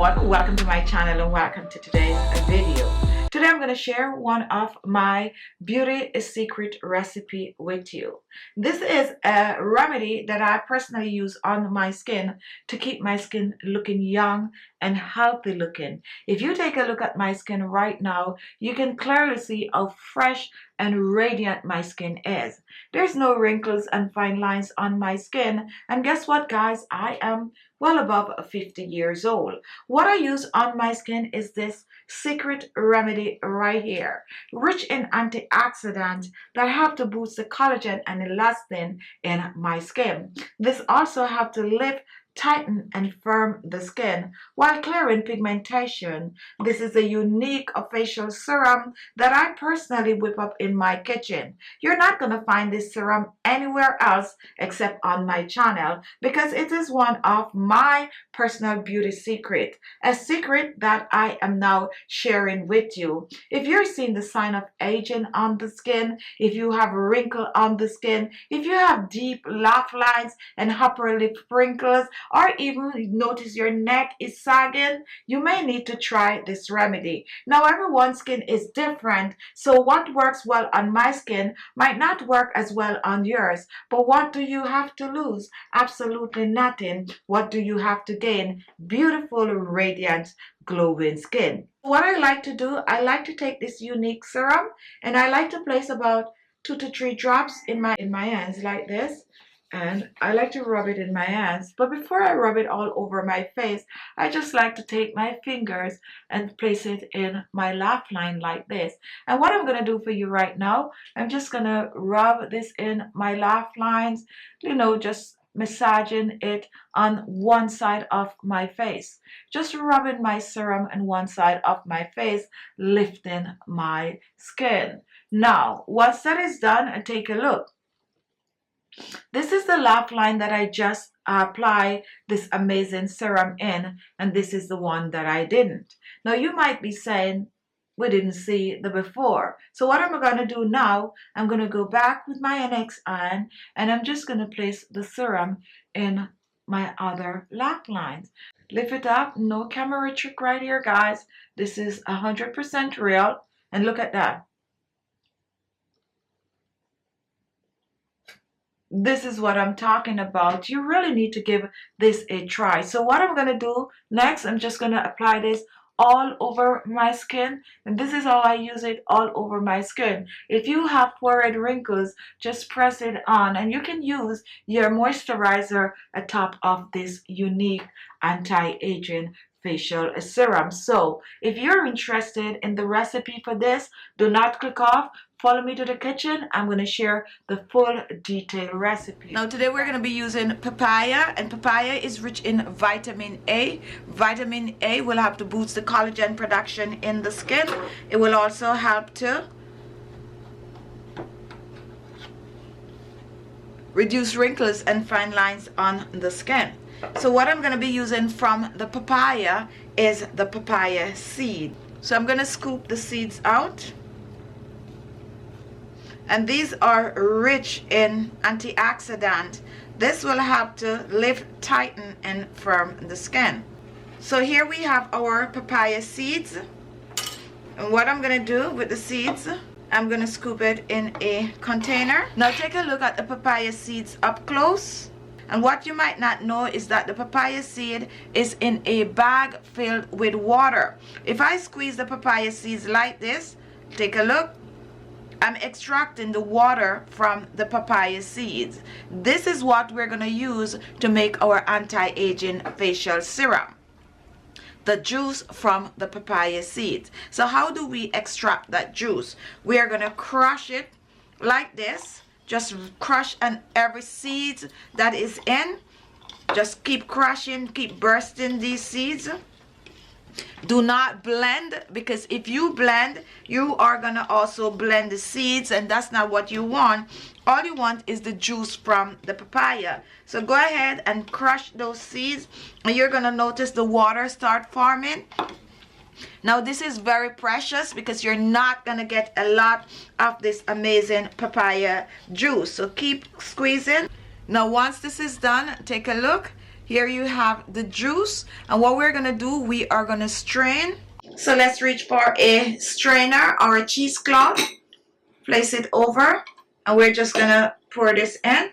everyone, welcome to my channel and welcome to today's video. Today I'm going to share one of my beauty secret recipe with you. This is a remedy that I personally use on my skin to keep my skin looking young and healthy looking. If you take a look at my skin right now, you can clearly see how fresh and radiant my skin is. There's no wrinkles and fine lines on my skin, and guess what, guys? I am well above 50 years old. What I use on my skin is this secret remedy right here, rich in antioxidants that help to boost the collagen and elastin in my skin. This also helps to lift, tighten and firm the skin while clearing pigmentation. This is a unique facial serum that I personally whip up in my kitchen. You're not going to find this serum anywhere else except on my channel because it is one of my personal beauty secret, a secret that I am now sharing with you. If you're seeing the sign of aging on the skin, if you have a wrinkle on the skin, if you have deep laugh lines and upper lip wrinkles, or even notice your neck is sagging, you may need to try this remedy. Now, everyone's skin is different, so what works well on my skin might not work as well on yours. But what do you have to lose? Absolutely nothing. What do you have to gain? Beautiful, radiant, glowing skin. What I like to do, I like to take this unique serum and I like to place about 2 to 3 drops in my hands like this. And I like to rub it in my hands. But before I rub it all over my face, I just like to take my fingers and place it in my laugh line like this. And what I'm going to do for you right now, I'm just going to rub this in my laugh lines, just massaging it on one side of my face. Just rubbing my serum on one side of my face, lifting my skin. Now, once that is done, take a look. This is the laugh line that I just apply this amazing serum in, and this is the one that I didn't. Now you might be saying, we didn't see the before. So what am I going to do now? I'm going to go back with my NX iron and I'm just going to place the serum in my other laugh lines. Lift it up, no camera trick right here, guys. This is 100% real, and look at that. This is what I'm talking about. You really need to give this a try. So what I'm going to do next, I'm just going to apply this all over my skin, and this is how I use it all over my skin. If you have forehead wrinkles, just press it on, and you can use your moisturizer atop of this unique anti-aging facial serum. So if you're interested in the recipe for this, do not click off. Follow me to the kitchen. I'm going to share the full detailed recipe. Now today we're going to be using papaya, and papaya is rich in vitamin A. Vitamin A will help to boost the collagen production in the skin. It will also help to reduce wrinkles and fine lines on the skin. So what I'm going to be using from the papaya is the papaya seed. So I'm going to scoop the seeds out. And these are rich in antioxidant. This will help to lift, tighten and firm the skin. So here we have our papaya seeds. And what I'm going to do with the seeds, I'm going to scoop it in a container. Now take a look at the papaya seeds up close. And what you might not know is that the papaya seed is in a bag filled with water. If I squeeze the papaya seeds like this, take a look, I'm extracting the water from the papaya seeds. This is what we're going to use to make our anti-aging facial serum. The juice from the papaya seeds. So how do we extract that juice? We are going to crush it like this. Just crush on every seed that is in. Just keep crushing, keep bursting these seeds. Do not blend, because if you blend, you are going to also blend the seeds, and that's not what you want. All you want is the juice from the papaya. So go ahead and crush those seeds, and you're going to notice the water start forming. Now this is very precious because you're not going to get a lot of this amazing papaya juice. So keep squeezing. Now once this is done, take a look. Here you have the juice, and what we're gonna do, we are gonna strain. So let's reach for a strainer or a cheesecloth, place it over, and we're just gonna pour this in.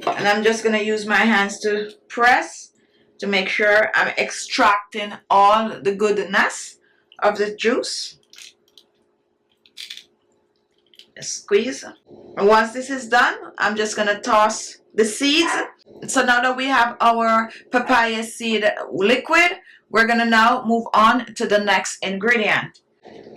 And I'm just gonna use my hands to press to make sure I'm extracting all the goodness of the juice. Squeeze. And once this is done, I'm just gonna toss the seeds. So now that we have our papaya seed liquid, we're gonna now move on to the next ingredient.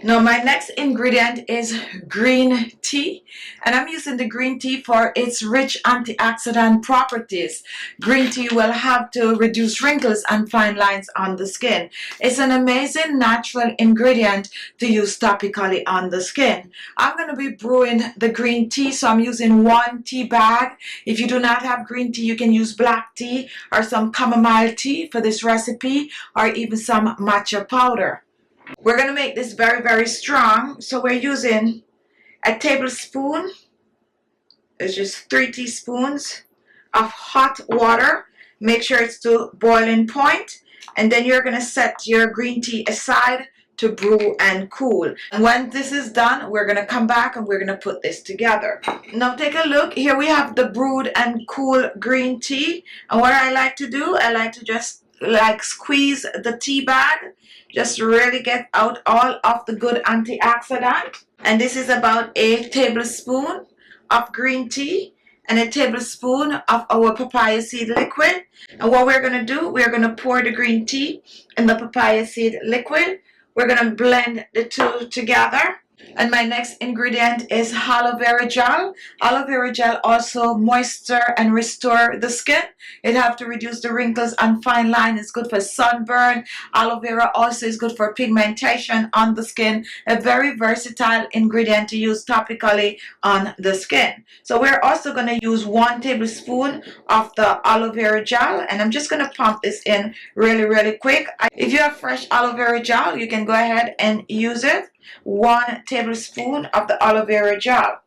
Now my next ingredient is green tea, and I'm using the green tea for its rich antioxidant properties. Green tea will help to reduce wrinkles and fine lines on the skin. It's an amazing natural ingredient to use topically on the skin. I'm going to be brewing the green tea, so I'm using 1 tea bag. If you do not have green tea, you can use black tea or some chamomile tea for this recipe, or even some matcha powder. We're going to make this very, very strong. So we're using a tablespoon. It's just 3 teaspoons of hot water. Make sure it's to boiling point. And then you're going to set your green tea aside to brew and cool. And when this is done, we're going to come back and we're going to put this together. Now take a look. Here we have the brewed and cool green tea. And what I like to do, I like to just squeeze the tea bag. Just really get out all of the good antioxidant. And this is about a tablespoon of green tea and a tablespoon of our papaya seed liquid. And what we're going to do, we're going to pour the green tea in the papaya seed liquid. We're going to blend the two together. And my next ingredient is aloe vera gel. Aloe vera gel also moisture and restore the skin. It helps to reduce the wrinkles and fine line. It's good for sunburn. Aloe vera also is good for pigmentation on the skin. A very versatile ingredient to use topically on the skin. So we're also going to use 1 tablespoon of the aloe vera gel. And I'm just going to pump this in really, really quick. If you have fresh aloe vera gel, you can go ahead and use it. 1 tablespoon of the aloe vera gel.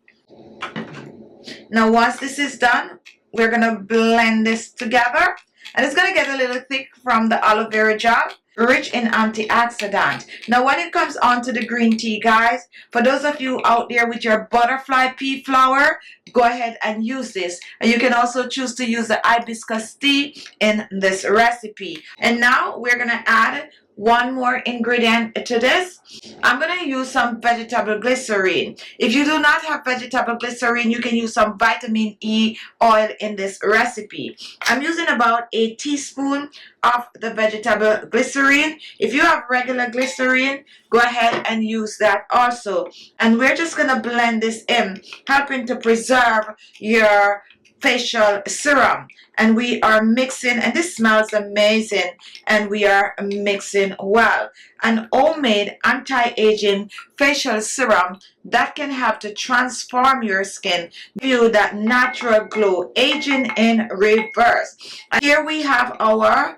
Now once this is done, we're going to blend this together, and it's going to get a little thick from the aloe vera gel, rich in antioxidant. Now when it comes on to the green tea, guys, for those of you out there with your butterfly pea flower, go ahead and use this. And you can also choose to use the hibiscus tea in this recipe. And now we're going to add 1 more ingredient to this. I'm going to use some vegetable glycerine. If you do not have vegetable glycerine, you can use some vitamin E oil in this recipe. I'm using about a teaspoon of the vegetable glycerine. If you have regular glycerine, go ahead and use that also. And we're just going to blend this in, helping to preserve your facial serum. And we are mixing, and this smells amazing, and we are mixing well. An homemade anti-aging facial serum that can help to transform your skin, give you that natural glow, aging in reverse. And here we have our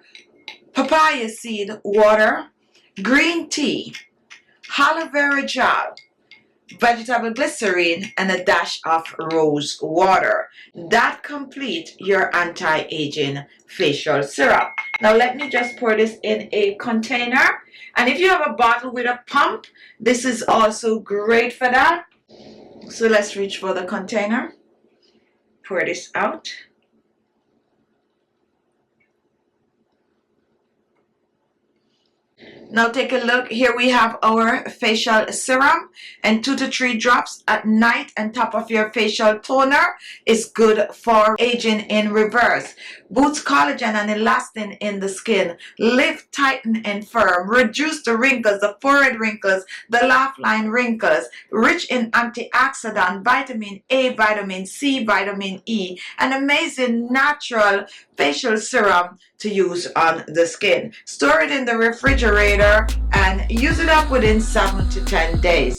papaya seed water, green tea, aloe vera gel, vegetable glycerine, and a dash of rose water. That complete your anti-aging facial serum. Now let me just pour this in a container, and if you have a bottle with a pump, this is also great for that. So let's reach for the container, pour this out. Now take a look. Here we have our facial serum, and 2 to 3 drops at night on top of your facial toner is good for aging in reverse. Boosts collagen and elastin in the skin. Lift, tighten, and firm. Reduce the wrinkles, the forehead wrinkles, the laugh line wrinkles. Rich in antioxidant, vitamin A, vitamin C, vitamin E. An amazing natural facial serum to use on the skin. Store it in the refrigerator and use it up within 7 to 10 days.